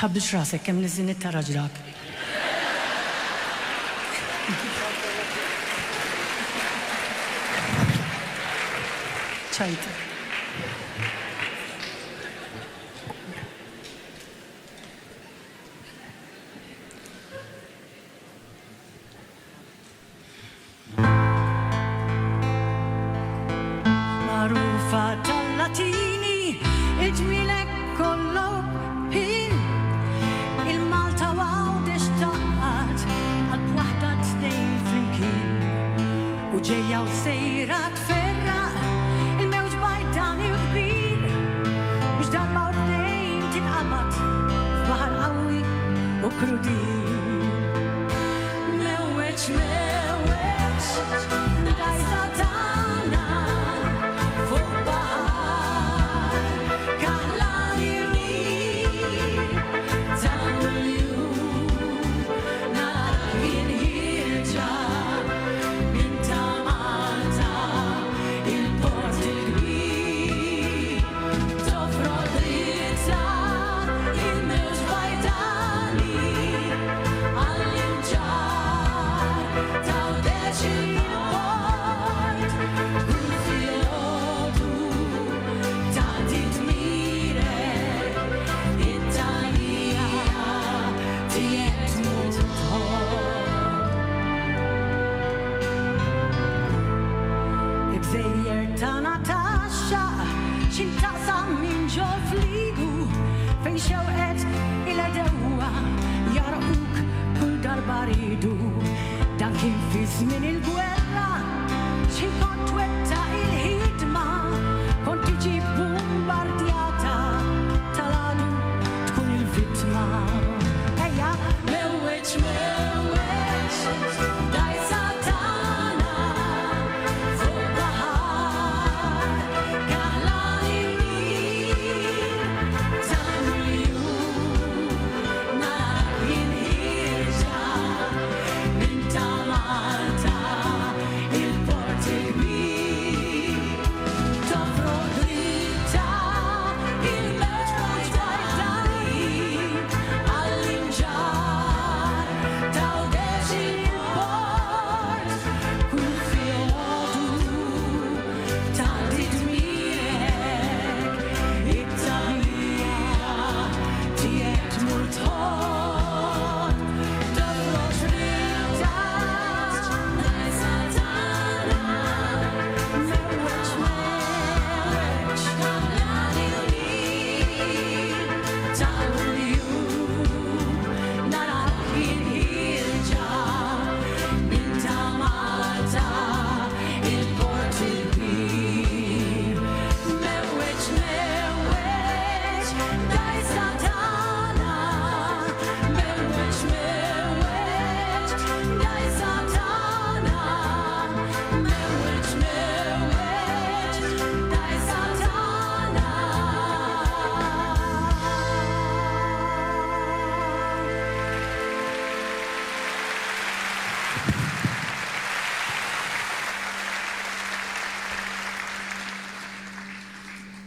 tħabbix rasek kemm niżin it-tara ġrak. ċajta. Magħrufa tal-Latini, iġmilek kollu ħin, il-Malta għawdex taqqat għal-bwaħda tnejn flimkien. U ġejja u sejra tferraq, il-mewġ bajdani u kbir, biex darba u tnejn tinqabad f'baħar qawwi u krudin. Mewweġ, Id-Dgħajsa tagħna fuq baħar kaħlani rmin ta' miljun nara kien ħirġa minn ta' Malta il-port il-kbir tofrod dritta il-mewġ bajdani għall-imġar tawdex il-port kull filgħodu tagħti tmirek it-tagħlija tiegħek tmut Gżejjer ta' Natasha x'intaqsam minn ġo fligu fejn xewqet il-għedewwa jarquk kull darba ridu dan kien fi żmien il-gwerra.